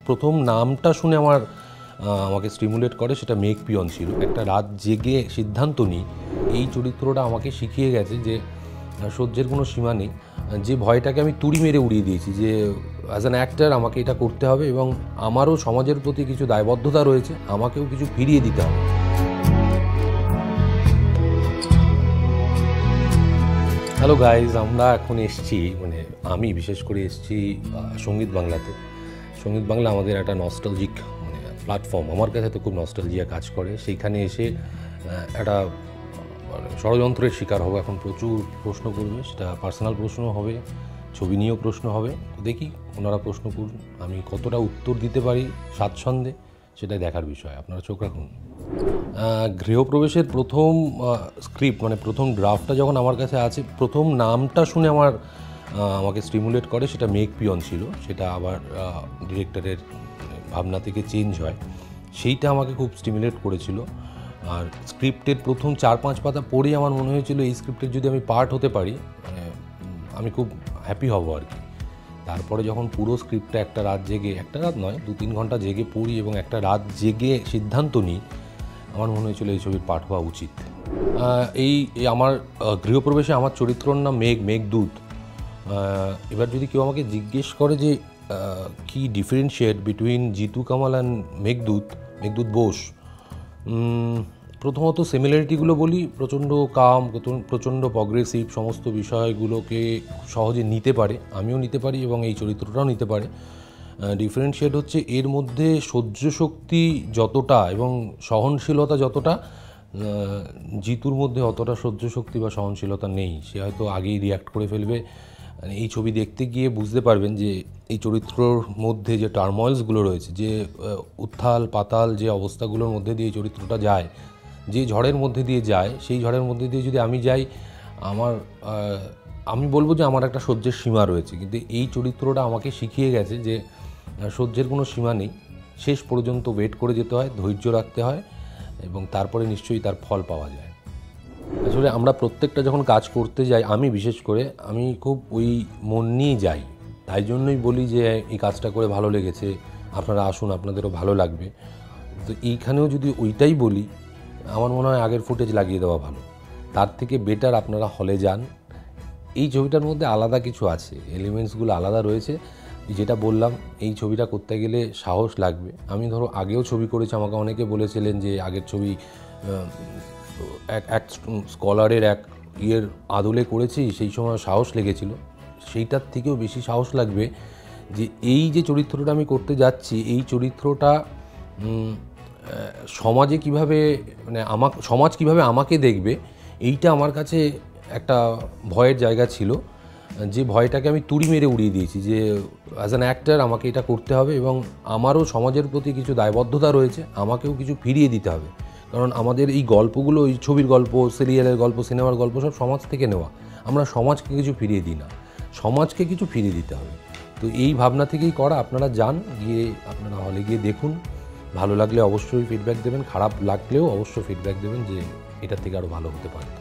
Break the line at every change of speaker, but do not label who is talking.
প্রথম নামটা শুনে আমাকে স্টিমুলেট করে সেটা মেঘ পিয়ন ছিল। একটা রাত জেগে সিদ্ধান্ত নিই, এই চরিত্রটা আমাকে শিখিয়ে গেছে যে সহ্যের কোনো সীমা নেই। যে ভয়টাকে আমি তুড়ি মেরে উড়িয়ে দিয়েছি, যে অ্যাজ অ্যান অ্যাক্টর আমাকে এটা করতে হবে এবং আমারও সমাজের প্রতি কিছু দায়বদ্ধতা রয়েছে, আমাকেও কিছু ফিরিয়ে দিতে হবে। হ্যালো গাইজ, আমরা এখন এসছি, আমি বিশেষ করে এসছি সঙ্গীত বাংলাতে। সঙ্গীত বাংলা আমাদের একটা নস্টালজিক প্ল্যাটফর্ম, আমার কাছে তো খুব নস্টালজিয়া কাজ করে। সেইখানে এসে একটা ষড়যন্ত্রের শিকার হবো। এখন প্রচুর প্রশ্ন করবে, সেটা পার্সোনাল প্রশ্ন হবে, ছবি নিয়েও প্রশ্ন হবে। দেখি ওনারা প্রশ্ন করুন, আমি কতটা উত্তর দিতে পারি স্বাচ্ছন্দ্যে সেটাই দেখার বিষয়। আপনারা চোখ রাখুন। গৃহপ্রবেশের প্রথম স্ক্রিপ্ট প্রথম ড্রাফটটা যখন আমার কাছে আছে, প্রথম নামটা শুনে আমাকে স্টিমুলেট করে সেটা মেঘ পিয়ন ছিল। সেটা আবার ডিরেক্টরের ভাবনা থেকে চেঞ্জ হয়, সেইটা আমাকে খুব স্টিমুলেট করেছিল। আর স্ক্রিপ্টের প্রথম 4-5 পাতা পড়েই আমার মনে হয়েছিল এই স্ক্রিপ্টের যদি আমি পার্ট হতে পারি আমি খুব হ্যাপি হব আর কি। তারপরে যখন পুরো স্ক্রিপ্টটা একটা রাত নয় 2-3 ঘন্টা জেগে পড়ি এবং একটা রাত জেগে সিদ্ধান্ত নিই, আমার মনে হয়েছিল এই ছবির পাঠ হওয়া উচিত। এই আমার গৃহপ্রবেশে আমার চরিত্রর নাম মেঘদূত। এবার যদি কেউ আমাকে জিজ্ঞেস করে যে কি differentiate between Jeetu Kamal and Meghdoot Bose, প্রথমত সিমিলারিটিগুলো বলি। প্রচণ্ড কাম, প্রচণ্ড প্রগ্রেসিভ, সমস্ত বিষয়গুলোকে সহজে নিতে পারে, আমিও নিতে পারি এবং এই চরিত্রটাও নিতে পারে। ডিফারেন্সিয়েট হচ্ছে এর মধ্যে সহ্য শক্তি যতটা এবং সহনশীলতা যতটা, জিতুর মধ্যে অতটা সহ্য শক্তি বা সহনশীলতা নেই। সে হয়তো আগেই রিয়্যাক্ট করে ফেলবে। এই ছবি দেখতে গিয়ে বুঝতে পারবেন যে এই চরিত্রর মধ্যে যে টার্ময়েলসগুলো রয়েছে, যে উত্থাল পাতাল যে অবস্থাগুলোর মধ্যে দিয়ে এই চরিত্রটা যায়, যে ঝড়ের মধ্যে দিয়ে যায়, সেই ঝড়ের মধ্যে দিয়ে যদি আমি যাই, আমি বলবো যে আমার একটা সহ্যের সীমা রয়েছে। কিন্তু এই চরিত্রটা আমাকে শিখিয়ে গেছে যে সহ্যের কোনো সীমা নেই, শেষ পর্যন্ত ওয়েট করে যেতে হয়, ধৈর্য রাখতে হয় এবং তারপরে নিশ্চয়ই তার ফল পাওয়া যায়। আসলে আমরা প্রত্যেকটা যখন কাজ করতে যাই, আমি বিশেষ করে আমি খুব ওই মন নিয়ে যাই। তাই জন্যই বলি যে এই কাজটা করে ভালো লেগেছে, আপনারা আসুন, আপনাদেরও ভালো লাগবে। তো এইখানেও যদি ওইটাই বলি, আমার মনে হয় আগের ফুটেজ লাগিয়ে দেওয়া ভালো। তার থেকে বেটার আপনারা হলে যান। এই ছবিটার মধ্যে আলাদা কিছু আছে, এলিমেন্টসগুলো আলাদা রয়েছে। যেটা বললাম, এই ছবিটা করতে গেলে সাহস লাগবে। আমি ধরো আগেও ছবি করেছি, আমাকে অনেকে বলেছিলেন যে আগের ছবি এক স্কলারের আদলে করেছি, সেই সময় সাহস লেগেছিল। সেইটার থেকেও বেশি সাহস লাগবে যে এই যে চরিত্রটা আমি করতে যাচ্ছি, এই চরিত্রটা সমাজে কীভাবে সমাজ কীভাবে আমাকে দেখবে, এইটা আমার কাছে একটা ভয়ের জায়গা ছিল। যে ভয়টাকে আমি তুড়ি মেরে উড়িয়ে দিয়েছি, যে অ্যাজ অ্যান অ্যাক্টর আমাকে এটা করতে হবে এবং আমারও সমাজের প্রতি কিছু দায়বদ্ধতা রয়েছে, আমাকেও কিছু ফিরিয়ে দিতে হবে। কারণ আমাদের এই গল্পগুলো, এই ছবির গল্প, সিরিয়ালের গল্প, সিনেমার গল্প সব সমাজ থেকে নেওয়া। আমরা সমাজকে কিছু ফিরিয়ে দিই না, সমাজকে কিছু ফিরিয়ে দিতে হবে। তো এই ভাবনা থেকেই করা। আপনারা যান, গিয়ে আপনারা হলে গিয়ে দেখুন। ভালো লাগলে অবশ্যই ফিডব্যাক দেবেন, খারাপ লাগলেও অবশ্যই ফিডব্যাক দেবেন যে এটার থেকে আরও ভালো হতে পারত।